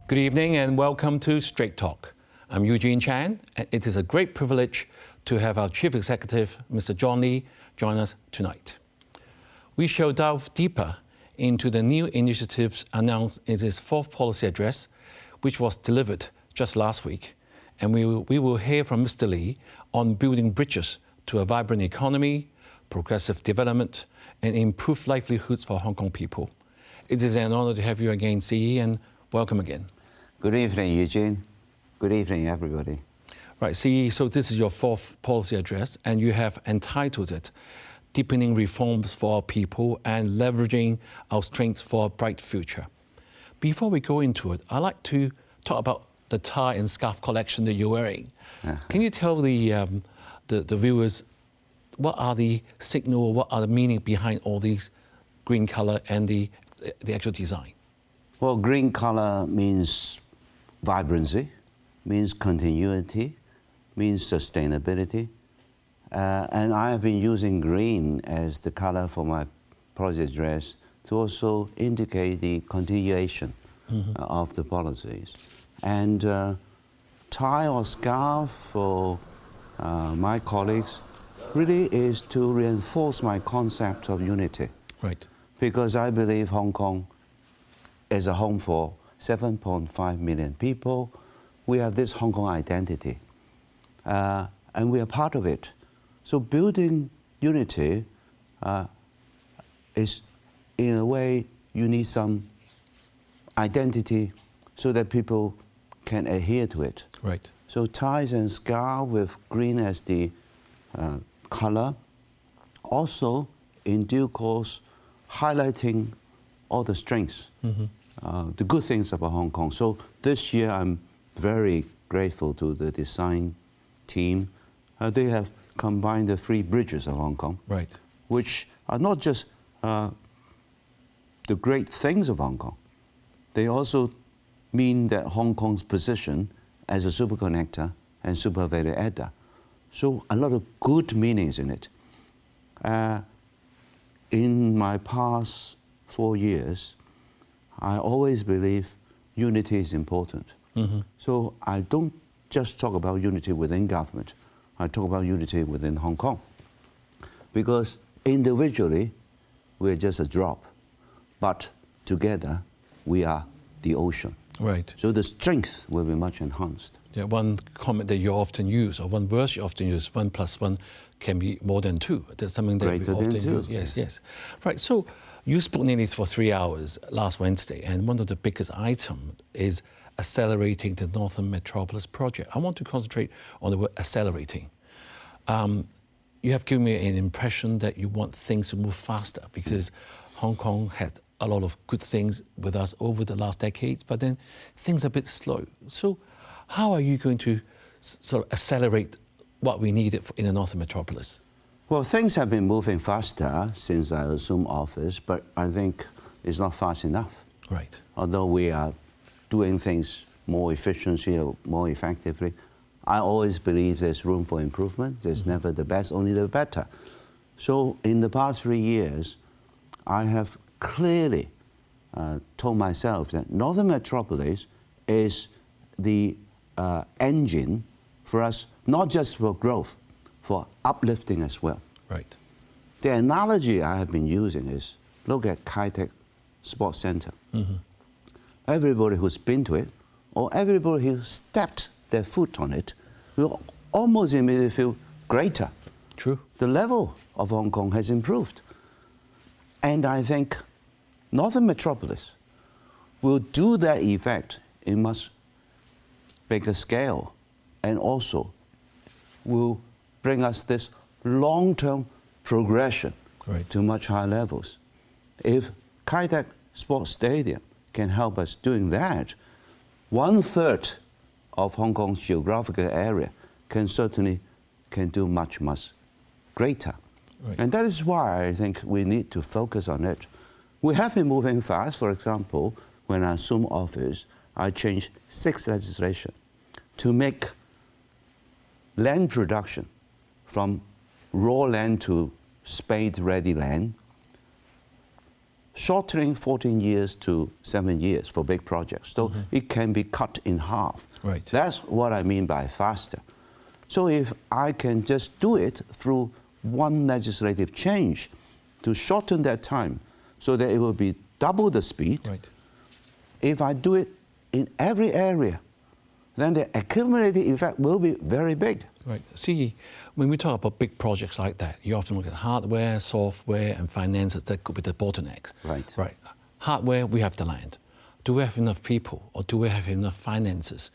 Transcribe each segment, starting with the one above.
Good evening and welcome to Straight Talk. I'm Eugene Chan, and it is a great privilege to have our Chief Executive, Mr. John Lee, join us tonight. We shall delve deeper into the new initiatives announced in his fourth policy address, which was delivered just last week, and we will hear from Mr. Lee on building bridges to a vibrant economy, progressive development, and improved livelihoods for Hong Kong people. It is an honor to have you again, CE, and welcome again. Good evening, Eugene. Good evening, everybody. Right, CE, so this is your fourth policy address, and you have entitled it Deepening Reforms for Our People and Leveraging Our Strengths for a Bright Future. Before we go into it, I'd like to talk about the tie and scarf collection that you're wearing. Can you tell the viewers what are the signal, what are the meaning behind all these green color and the actual design? Well, green color means vibrancy, means continuity, means sustainability. And I have been using green as the color for my policy address to also indicate the continuation of the policies. And tie or scarf for my colleagues really is to reinforce my concept of unity. Right. Because I believe Hong Kong is a home for 7.5 million people. We have this Hong Kong identity, and we are part of it. So building unity is, in a way, you need some identity so that people can adhere to it. Right. So ties and scarf with green as the color, also in due course highlighting all the strengths, the good things about Hong Kong. So this year I'm very grateful to the design team. They have combined the three bridges of Hong Kong, Right. which are not just the great things of Hong Kong. They also mean that Hong Kong's position as a super connector and super value adder. So a lot of good meanings in it. In my past 4 years, I always believe unity is important. So I don't just talk about unity within government. I talk about unity within Hong Kong. Because individually, we're just a drop. But together, we are the ocean. Right. So the strength will be much enhanced. Yeah, one comment that you often use, or one verse you often use, 1 + 1 can be more than 2. That's something that Greater we often than 2, use. Yes. Right, so you spoke nearly for 3 hours last Wednesday, and one of the biggest items is accelerating the Northern Metropolis project. I want to concentrate on the word accelerating. You have given me an impression that you want things to move faster because Hong Kong had a lot of good things with us over the last decades, but then things are a bit slow. So how are you going to sort of accelerate what we needed in the Northern Metropolis? Well, things have been moving faster since I assumed office, but I think it's not fast enough. Right. Although we are doing things more efficiently or more effectively, I always believe there's room for improvement. There's never the best, only the better. So in the past 3 years, I have clearly told myself that Northern Metropolis is the engine for us, not just for growth, for uplifting as well. Right. The analogy I have been using is, look at Kai Tak Sports Center. Everybody who's been to it, or everybody who stepped their foot on it, will almost immediately feel greater. True. The level of Hong Kong has improved. And I think Northern Metropolis will do that effect in much bigger scale, and also will bring us this long-term progression to much higher levels. If Kai Tak Sports Stadium can help us doing that, 1/3 of Hong Kong's geographical area certainly can do much, much greater. Right. And that is why I think we need to focus on it. We have been moving fast. For example, when I assumed office, I changed 6 legislation to make land production from raw land to spade-ready land shortening 14 years to 7 years for big projects. So it can be cut in half. Right. That's what I mean by faster. So if I can just do it through one legislative change to shorten that time so that it will be double the speed, Right. if I do it in every area, then the accumulated effect will be very big. Right. See, when we talk about big projects like that, you often look at hardware, software, and finances. That could be the bottlenecks. Right. Right. Hardware, we have the land. Do we have enough people, or do we have enough finances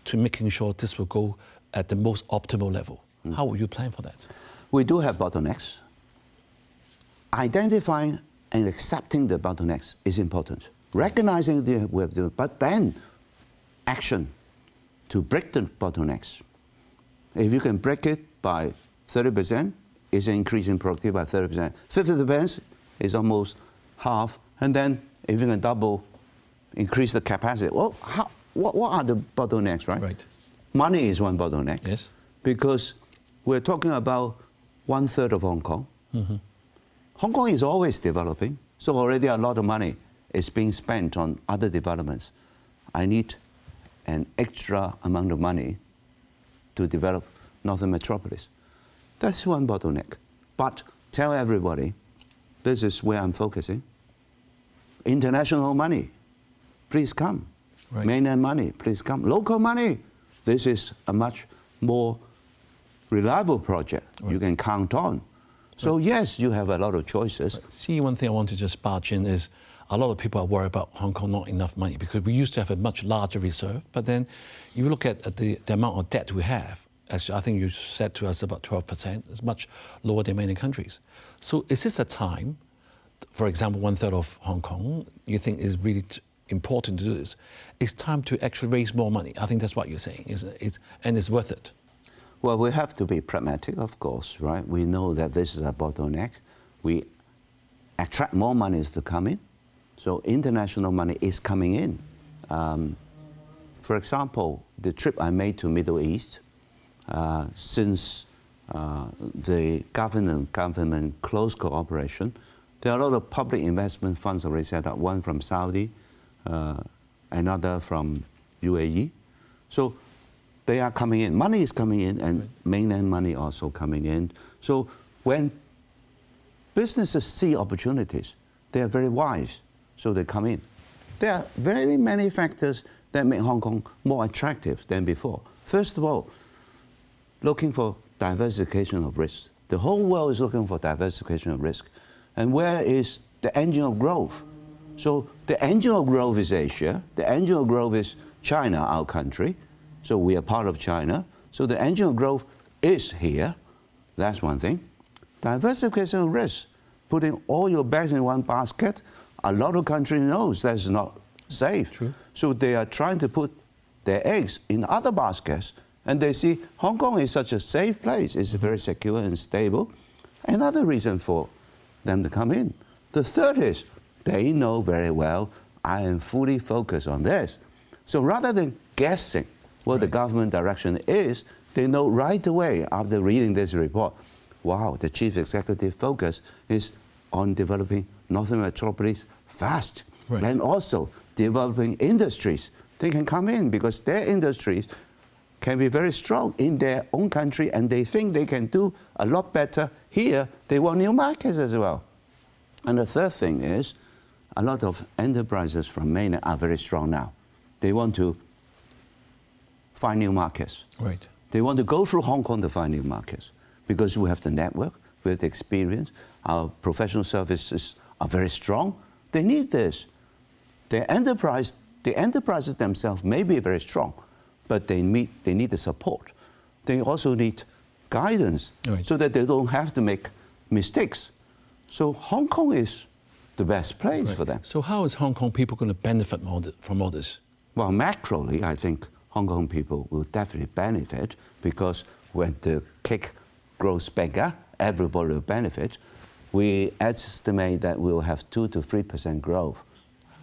to making sure this will go at the most optimal level? How will you plan for that? We do have bottlenecks. Identifying and accepting the bottlenecks is important. Recognizing that we have to, but then action to break the bottlenecks. If you can break it by 30%, it's an increase in productivity by 30%. 50% is almost half. And then if you can double, increase the capacity. Well, what are the bottlenecks, right? Right. Money is one bottleneck. Yes. Because we're talking about 1/3 of Hong Kong. Hong Kong is always developing, so already a lot of money is being spent on other developments. I need an extra amount of money to develop Northern Metropolis. That's one bottleneck. But tell everybody, this is where I'm focusing. International money, please come. Right. Mainland money, please come. Local money, this is a much more reliable project you can count on. So yes, you have a lot of choices. See, one thing I want to just barge in is a lot of people are worried about Hong Kong not enough money because we used to have a much larger reserve. But then you look at the amount of debt we have, as I think you said to us, about 12%, it's much lower than many countries. So is this a time, for example, 1/3 of Hong Kong, you think is really important to do this? It's time to actually raise more money. I think that's what you're saying, and it's worth it. Well, we have to be pragmatic, of course, right? We know that this is a bottleneck. We attract more monies to come in. So international money is coming in. For example, the trip I made to Middle East, since the government close cooperation, there are a lot of public investment funds already set up, one from Saudi, another from UAE. So they are coming in. Money is coming in, and mainland money also coming in. So when businesses see opportunities, they are very wise, so they come in. There are very many factors that make Hong Kong more attractive than before. First of all, looking for diversification of risk. The whole world is looking for diversification of risk. And where is the engine of growth? So the engine of growth is Asia. The engine of growth is China, our country. So we are part of China. So the engine of growth is here. That's one thing. Diversification of risk. Putting all your bags in one basket, a lot of countries knows that's not safe. True. So they are trying to put their eggs in other baskets. And they see Hong Kong is such a safe place. It's very secure and stable. Another reason for them to come in. The third is they know very well I am fully focused on this. So rather than guessing what the government direction is, they know right away after reading this report, wow, the chief executive focus is on developing Northern Metropolis fast. Right. And also developing industries. They can come in because their industries can be very strong in their own country, and they think they can do a lot better here. They want new markets as well. And the third thing is, a lot of enterprises from mainland are very strong now. They want to find new markets. Right. They want to go through Hong Kong to find new markets because we have the network, we have the experience, our professional services are very strong. They need this. The enterprises themselves may be very strong, but they need the support. They also need guidance so that they don't have to make mistakes. So Hong Kong is the best place for them. So how is Hong Kong people going to benefit from all this? Well, macroly, I think Hong Kong people will definitely benefit because when the cake grows bigger, everybody will benefit. We estimate that we will have 2 to 3% growth.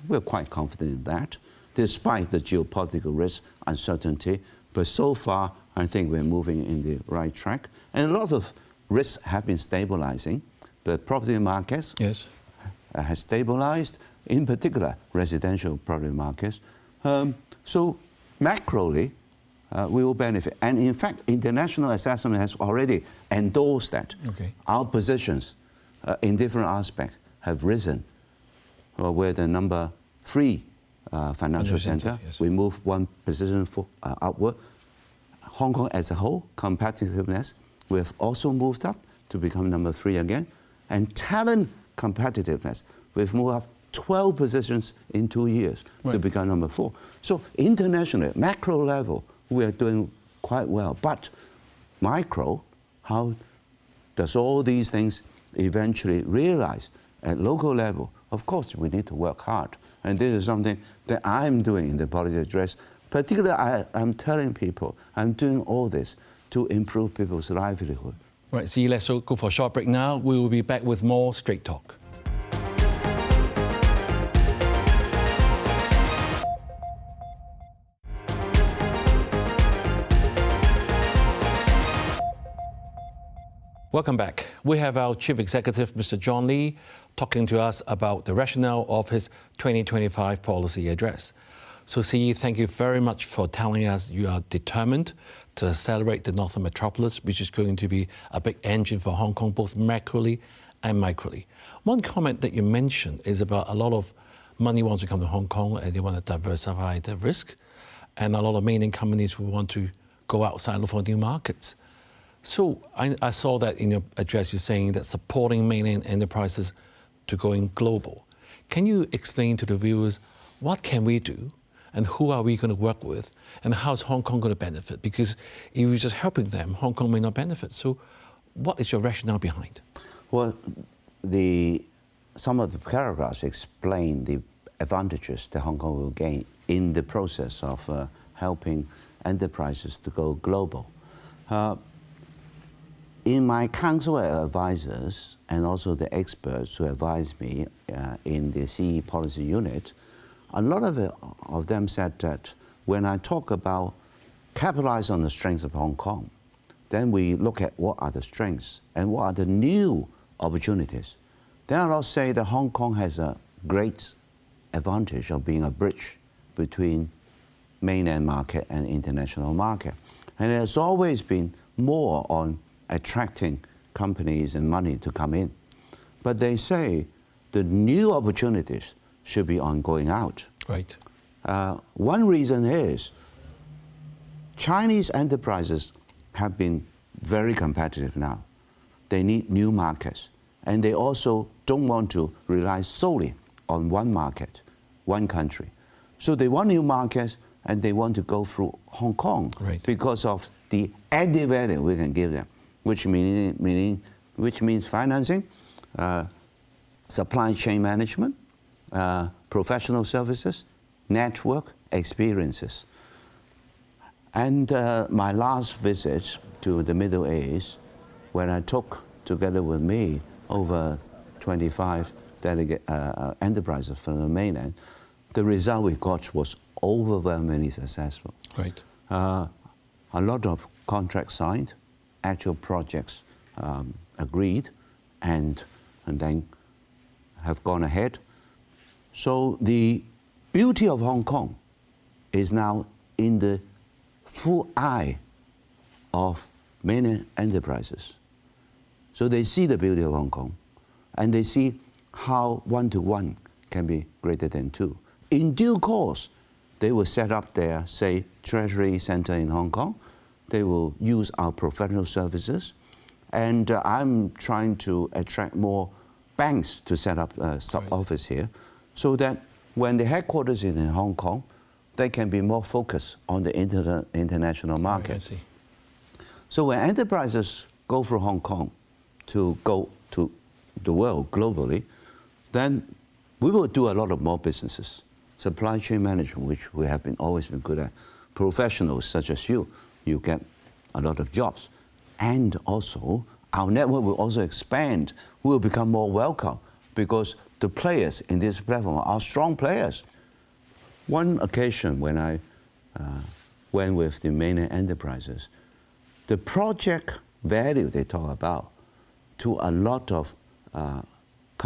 We're quite confident in that, despite the geopolitical risk, uncertainty. But so far, I think we're moving in the right track. And a lot of risks have been stabilizing. The property markets has stabilized, in particular residential property markets. So macroly, we will benefit. And in fact, international assessment has already endorsed that. Okay. Our positions in different aspects have risen. We're the number 3 financial center. Yes. We moved 1 position upward. Hong Kong as a whole, competitiveness, we have also moved up to become number 3 again. And talent competitiveness, we've moved up 12 positions in 2 years to become number 4. So internationally, macro level, we are doing quite well. But micro, how does all these things eventually realize at local level? Of course, we need to work hard. And this is something that I'm doing in the policy address. Particularly, I'm telling people, I'm doing all this to improve people's livelihood. Right, see, let's go for a short break now. We will be back with more Straight Talk. Welcome back. We have our Chief Executive, Mr. John Lee, talking to us about the rationale of his 2025 policy address. So, CE, thank you very much for telling us you are determined to accelerate the Northern Metropolis, which is going to be a big engine for Hong Kong, both macroly and microly. One comment that you mentioned is about a lot of money wants to come to Hong Kong and they want to diversify the risk, and a lot of mainland companies who want to go outside and look for new markets. So I saw that in your address, you're saying that supporting mainland enterprises to going global. Can you explain to the viewers what can we do and who are we going to work with and how's Hong Kong going to benefit? Because if you're just helping them, Hong Kong may not benefit. So what is your rationale behind? Well, some of the paragraphs explain the advantages that Hong Kong will gain in the process of helping enterprises to go global. In my council of advisors and also the experts who advise me in the CE policy unit, a lot of them said that when I talk about capitalize on the strengths of Hong Kong, then we look at what are the strengths and what are the new opportunities. Then I'll say that Hong Kong has a great advantage of being a bridge between mainland market and international market. And it has always been more on attracting companies and money to come in. But they say the new opportunities should be on going out. Right. One reason is Chinese enterprises have been very competitive now. They need new markets. And they also don't want to rely solely on one market, one country. So they want new markets and they want to go through Hong Kong because of the added value we can give them, which means financing, supply chain management, professional services, network experiences. And my last visit to the Middle East, when I took together with me over 25 enterprises from the mainland, the result we got was overwhelmingly successful. Right. A lot of contracts signed, actual projects agreed, and then have gone ahead. So the beauty of Hong Kong is now in the full eye of many enterprises. So they see the beauty of Hong Kong, and they see how 1 to 1 can be greater than 2. In due course, they will set up their, say, treasury center in Hong Kong. They will use our professional services. And I'm trying to attract more banks to set up a sub-office here so that when the headquarters is in Hong Kong, they can be more focused on the international market. So when enterprises go through Hong Kong to go to the world globally, then we will do a lot of more businesses. Supply chain management, which we have always been good at. Professionals such as you get a lot of jobs. And also, our network will also expand. We will become more welcome because the players in this platform are strong players. One occasion when I went with the mainland enterprises, the project value they talk about to a lot of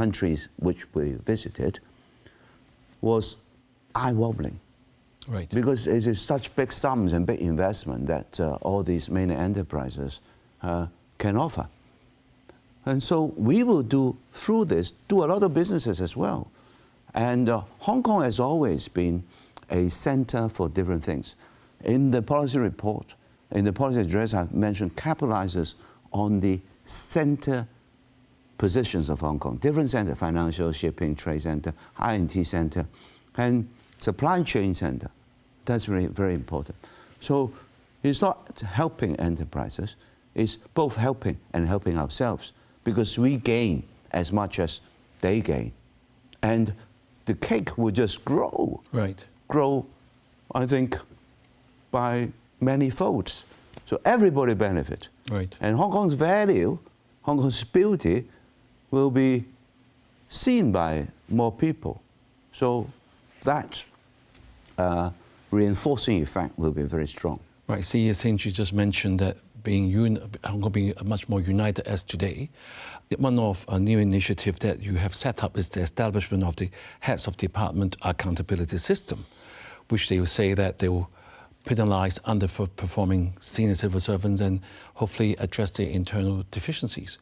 countries which we visited was eye-wobbling. Right. Because it is such big sums and big investment that all these mainland enterprises can offer. And so we will do, through this, do a lot of businesses as well. And Hong Kong has always been a center for different things. In the policy report, in the policy address, I've mentioned capitalizes on the center positions of Hong Kong. Different center, financial, shipping, trade center, I&T center, and supply chain center. That's very, very important. So it's not helping enterprises, it's both helping and helping ourselves, because we gain as much as they gain. And the cake will just grow. Right. Grow, I think, by many folds. So everybody benefit. Right. And Hong Kong's value, Hong Kong's beauty will be seen by more people. So that reinforcing effect will be very strong. Right. See, since you just mentioned that Hong Kong being much more united as today, one of a new initiative that you have set up is the establishment of the Heads of Department Accountability System, which they will say that they will penalize underperforming senior civil servants and hopefully address their internal deficiencies.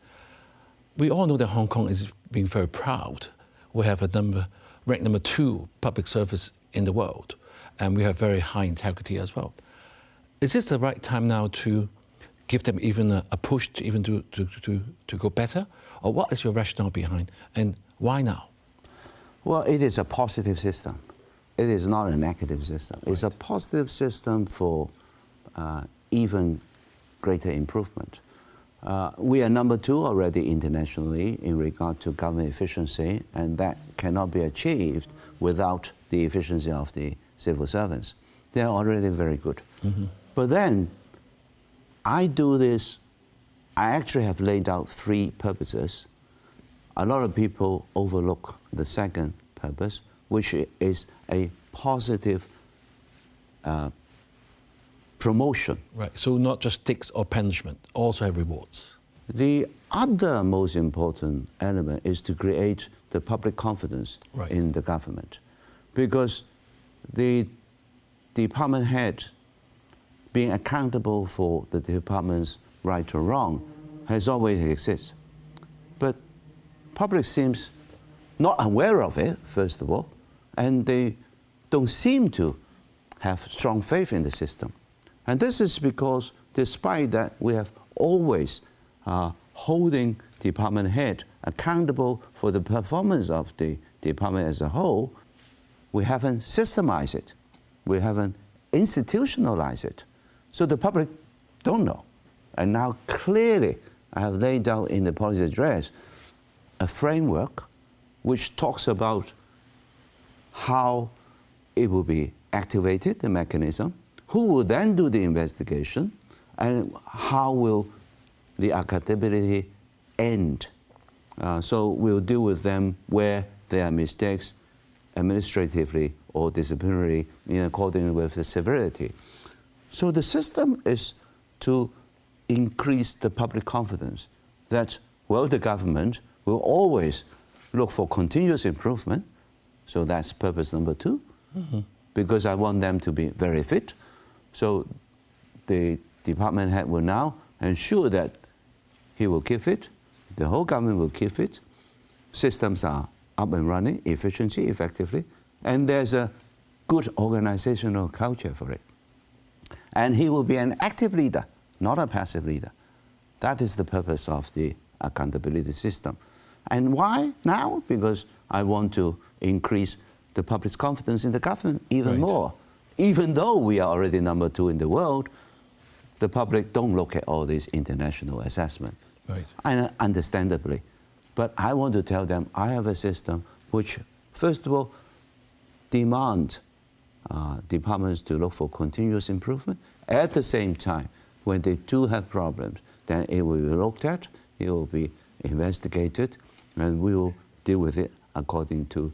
We all know that Hong Kong is being very proud. We have ranked number 2 public service in the world, and we have very high integrity as well. Is this the right time now to give them even a push to even to go better? Or what is your rationale behind, and why now? Well, it is a positive system. It is not a negative system. Right. It's a positive system for even greater improvement. We are number 2 already internationally in regard to government efficiency, and that cannot be achieved without the efficiency of the civil servants. They are already very good. Mm-hmm. But then, I do this, I actually have laid out 3 purposes. A lot of people overlook the second purpose, which is a positive promotion. Right, so not just sticks or punishment, also have rewards. The other most important element is to create the public confidence in the government. Because the department head being accountable for the department's right or wrong has always existed. But public seems not aware of it, first of all, and they don't seem to have strong faith in the system. And this is because, despite that, we have always holding department head accountable for the performance of the department as a whole, we haven't systemized it. We haven't institutionalized it. So the public don't know. And now clearly I have laid out in the policy address a framework which talks about how it will be activated, the mechanism, who will then do the investigation, and how will the accountability end. So we'll deal with them where there are mistakes administratively or disciplinarily in accordance with the severity. So the system is to increase the public confidence that, well, the government will always look for continuous improvement. So that's purpose number 2, because I want them to be very fit. So the department head will now ensure that he will keep fit, the whole government will keep fit, systems are up and running, efficiently, effectively, and there's a good organizational culture for it. And he will be an active leader, not a passive leader. That is the purpose of the accountability system. And why now? Because I want to increase the public's confidence in the government even more. Even though we are already number 2 in the world, the public don't look at all these international assessments. And understandably. But I want to tell them I have a system which, first of all, demands departments to look for continuous improvement. At the same time, when they do have problems, then it will be looked at, it will be investigated, and we will deal with it according to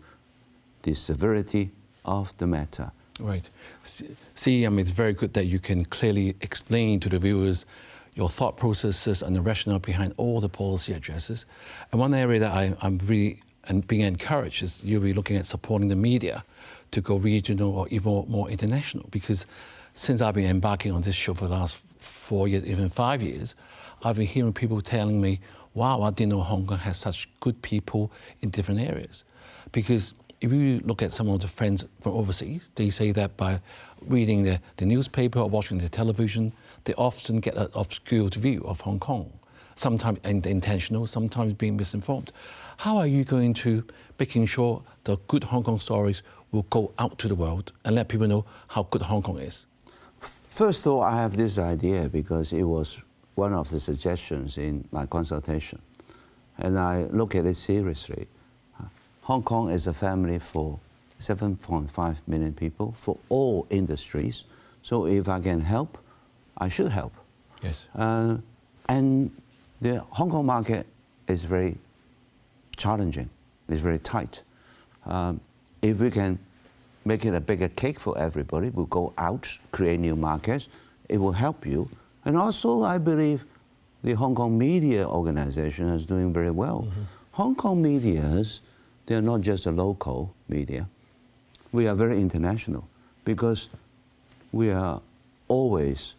the severity of the matter. Right. See, I mean, it's very good that you can clearly explain to the viewers your thought processes and the rationale behind all the policy addresses. And one area that I'm really and being encouraged is you'll be looking at supporting the media to go regional or even more international. Because since I've been embarking on this show for the last 4 years, even 5 years, I've been hearing people telling me, wow, I didn't know Hong Kong has such good people in different areas. Because if you look at some of the friends from overseas, they say that by reading the newspaper or watching the television, they often get an obscured view of Hong Kong, sometimes intentional, sometimes being misinformed. How are you going to making sure the good Hong Kong stories will go out to the world and let people know how good Hong Kong is? First of all, I have this idea because it was one of the suggestions in my consultation, and I look at it seriously. Hong Kong is a family for 7.5 million people for all industries. So if I can help, I should help. Yes. And the Hong Kong market is very challenging. It's very tight. If we can make it a bigger cake for everybody, we'll go out, create new markets, it will help you. And also, I believe the Hong Kong media organization is doing very well. Mm-hmm. Hong Kong medias, they're not just a local media. We are very international because we are always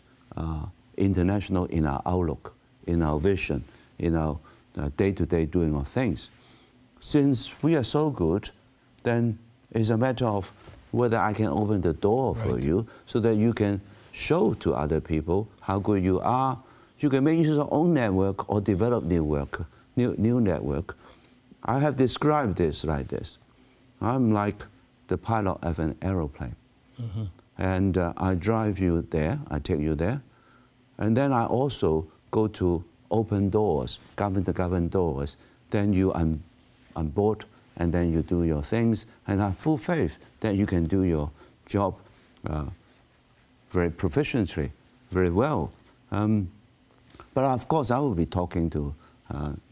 international in our outlook, in our vision, in our day-to-day doing of things. Since we are so good, then it's a matter of whether I can open the door for you so that you can show to other people how good you are. You can make use of your own network or develop new network. I have described this like this. I'm like the pilot of an aeroplane. Mm-hmm. And I drive you there, I take you there. And then I also go to open doors, government doors. Then you on board, and then you do your things. And I have full faith that you can do your job very proficiently, very well. But of course, I will be talking to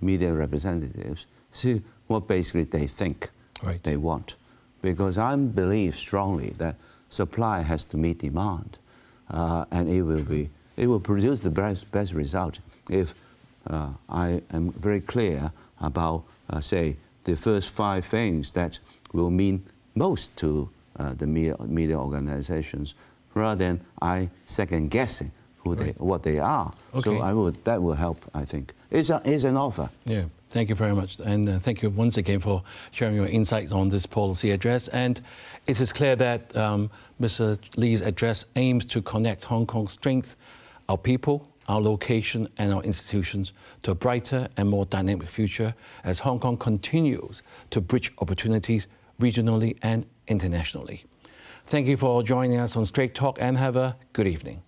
media representatives, see what basically they think they want. Because I believe strongly that supply has to meet demand, and it will produce the best result if I am very clear about, say, the first 5 things that will mean most to the media organizations, rather than I second guessing what they are. Okay. So that will help, I think. It's an offer. Yeah, thank you very much. And thank you once again for sharing your insights on this policy address. And it is clear that Mr. Lee's address aims to connect Hong Kong's strength, our people, our location and our institutions to a brighter and more dynamic future as Hong Kong continues to bridge opportunities regionally and internationally. Thank you for joining us on Straight Talk and have a good evening.